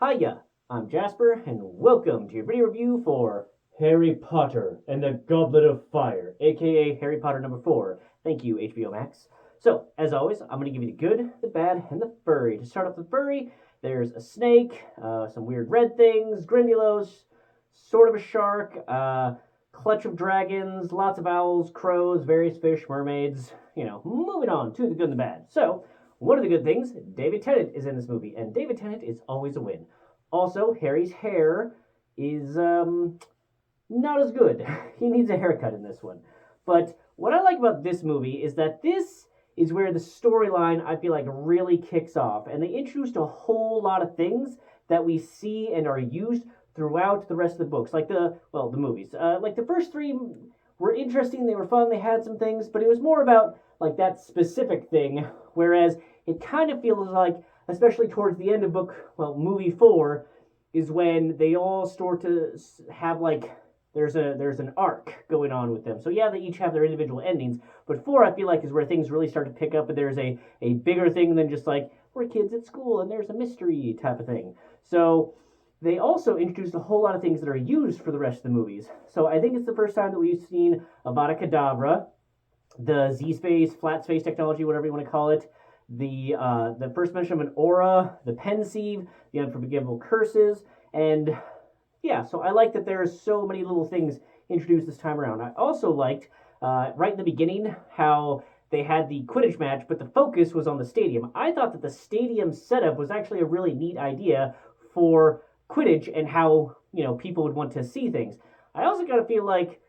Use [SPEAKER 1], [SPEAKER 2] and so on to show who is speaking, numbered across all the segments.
[SPEAKER 1] Hiya, I'm Jasper, and welcome to your video review for Harry Potter and the Goblet of Fire, aka Harry Potter number 4. Thank you, HBO Max. So, as always, I'm going to give you the good, the bad, and the furry. To start off with furry, there's a snake, some weird red things, Grindylows, sort of a shark, clutch of dragons, lots of owls, crows, various fish, mermaids. Moving on to the good and the bad. So, one of the good things, David Tennant is in this movie, and David Tennant is always a win. Also, Harry's hair is not as good. He needs a haircut in this one. But what I like about this movie is that this is where the storyline, I feel like, really kicks off. And they introduced a whole lot of things that we see and are used throughout the rest of the books. Like the movies. Like the first three were interesting, they were fun, they had some things, but it was more about like that specific thing. Whereas it kind of feels like, especially towards the end of movie 4, is when they all start to have like there's an arc going on with them. So yeah, they each have their individual endings, but 4 I feel like is where things really start to pick up, and there's a bigger thing than just like we're kids at school and there's a mystery type of thing. So they also introduced a whole lot of things that are used for the rest of the movies. So I think it's the first time that we've seen Avada Kedavra, the Z-Space, flat space technology, whatever you want to call it, the first mention of an aura, the pensieve, the unforgivable curses, and yeah, so I like that there's so many little things introduced this time around. I also liked, right in the beginning, how they had the Quidditch match, but the focus was on the stadium. I thought that the stadium setup was actually a really neat idea for Quidditch and how, people would want to see things. I also kind of feel like,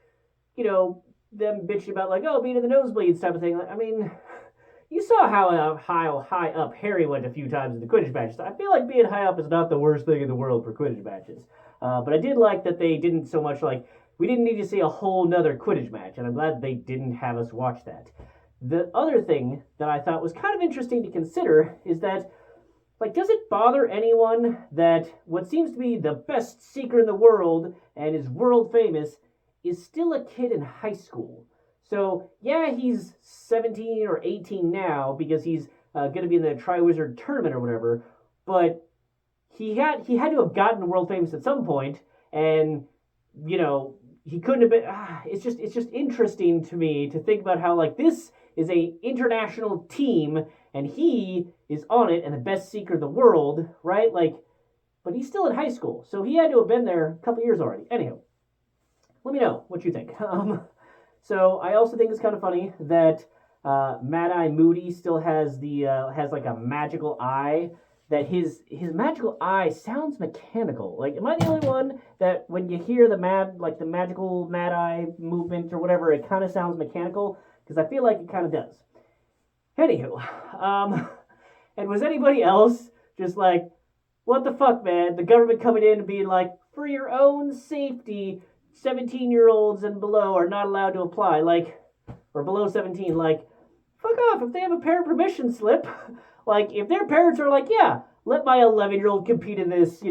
[SPEAKER 1] them bitching about like, oh, being in the nosebleeds type of thing. I mean, you saw how high up Harry went a few times in the Quidditch matches. I feel like being high up is not the worst thing in the world for Quidditch matches. But I did like that they didn't so much like, we didn't need to see a whole nother Quidditch match, and I'm glad they didn't have us watch that. The other thing that I thought was kind of interesting to consider is that, like, does it bother anyone that what seems to be the best seeker in the world and is world famous is still a kid in high school? So, yeah, he's 17 or 18 now because he's going to be in the Triwizard Tournament or whatever, but he had to have gotten world famous at some point, and, he couldn't have been... it's just interesting to me to think about how, like, this is a international team, and he is on it and the best seeker in the world, right? Like, but he's still in high school, so he had to have been there a couple years already. Anyhow, let me know what you think. So I also think it's kind of funny that Mad-Eye Moody still has has like a magical eye. That his magical eye sounds mechanical. Like, am I the only one that when you hear the magical Mad-Eye movement or whatever, it kind of sounds mechanical? Because I feel like it kind of does. Anywho, and was anybody else just like, what the fuck, man? The government coming in and being like, for your own safety, 17-year-olds and below are not allowed to apply, like, or below 17, like, fuck off. If they have a parent permission slip, like, if their parents are like, yeah, let my 11-year-old compete in this,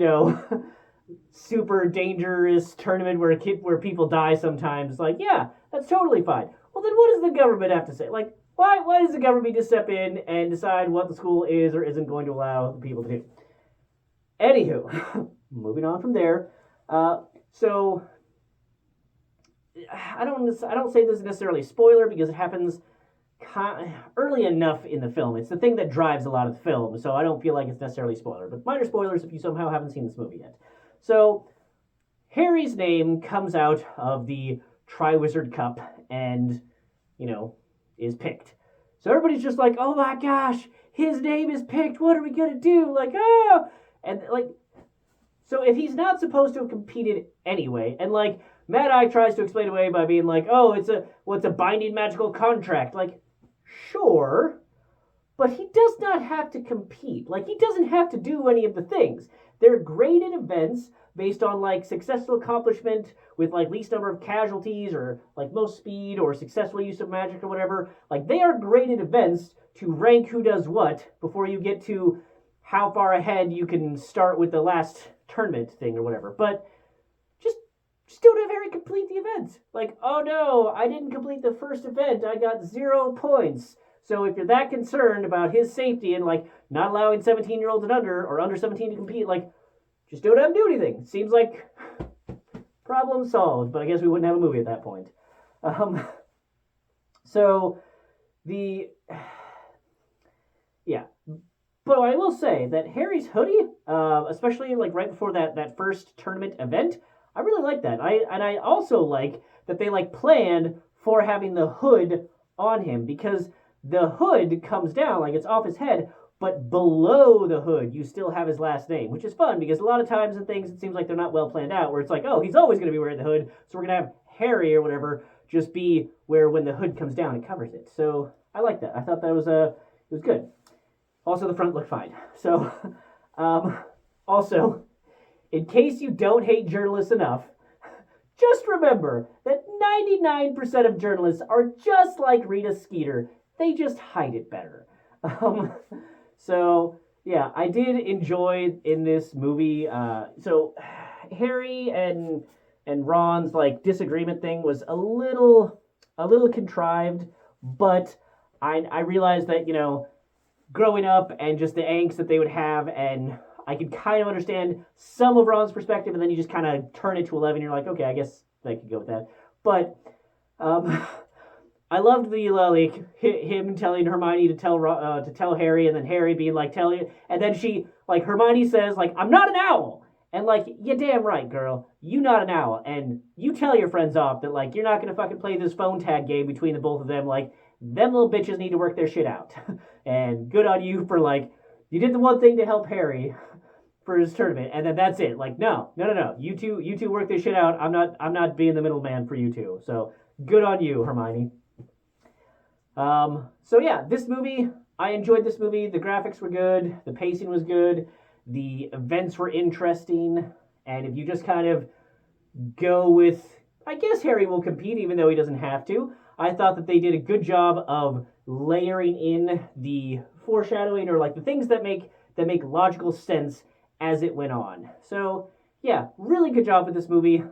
[SPEAKER 1] super dangerous tournament where people die sometimes, like, yeah, that's totally fine. Well, then what does the government have to say? Like, why does the government just step in and decide what the school is or isn't going to allow the people to do? Anywho, moving on from there, so I don't say this is necessarily a spoiler because it happens early enough in the film. It's the thing that drives a lot of the film, so I don't feel like it's necessarily a spoiler. But minor spoilers if you somehow haven't seen this movie yet. So Harry's name comes out of the Triwizard Cup and, is picked. So everybody's just like, oh my gosh, his name is picked. What are we going to do? Like, oh! And, like, so if he's not supposed to have competed anyway, and, like, Mad Eye tries to explain away by being like, oh, it's a binding magical contract. Like, sure, but he does not have to compete. Like, he doesn't have to do any of the things. They're graded events based on, like, successful accomplishment with, like, least number of casualties or, like, most speed or successful use of magic or whatever. Like, they are graded events to rank who does what before you get to how far ahead you can start with the last tournament thing or whatever. But just don't have Harry complete the event. Like, oh no, I didn't complete the first event. I got 0 points. So if you're that concerned about his safety and, like, not allowing 17-year-olds and under, or under 17 to compete, like, Just don't have him do anything. Seems like problem solved, but I guess we wouldn't have a movie at that point. Um, so the yeah, but I will say that Harry's hoodie, especially like right before that first tournament event, I really like that. I also like that they like planned for having the hood on him because the hood comes down like it's off his head, but below the hood you still have his last name, which is fun because a lot of times in things it seems like they're not well planned out. Where it's like, oh, he's always going to be wearing the hood, so we're gonna have Harry or whatever just be where when the hood comes down it covers it. So I like that. I thought that was it was good. Also, the front looked fine. So, also, in case you don't hate journalists enough, just remember that 99% of journalists are just like Rita Skeeter. They just hide it better. So, yeah, I did enjoy in this movie. So, Harry and Ron's like disagreement thing was a little contrived, but I realized that growing up and just the angst that they would have, and I could kind of understand some of Ron's perspective, and then you just kind of turn it to 11, and you're like, okay, I guess I could go with that. But I loved the like him telling Hermione to tell Harry, and then Harry being like, tell you, and then she like Hermione says like, I'm not an owl, and like, you're damn right, girl, you not an owl, and you tell your friends off that like you're not gonna fucking play this phone tag game between the both of them, like them little bitches need to work their shit out. And good on you for like, you did the one thing to help Harry for his tournament, and then that's it. Like, no. You two work this shit out. I'm not being the middleman for you two. So good on you, Hermione. So yeah, this movie, I enjoyed this movie. The graphics were good, the pacing was good, the events were interesting, and if you just kind of go with, I guess Harry will compete even though he doesn't have to. I thought that they did a good job of layering in the foreshadowing or like the things that make logical sense as it went on. So yeah, really good job with this movie.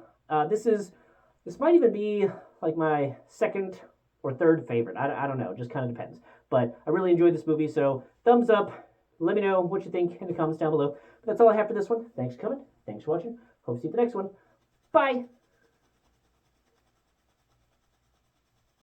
[SPEAKER 1] This might even be like my second or third favorite. I don't know, just kind of depends. But I really enjoyed this movie, so thumbs up. Let me know what you think in the comments down below. But that's all I have for this one. Thanks for coming. Thanks for watching. Hope to see you at the next one. Bye.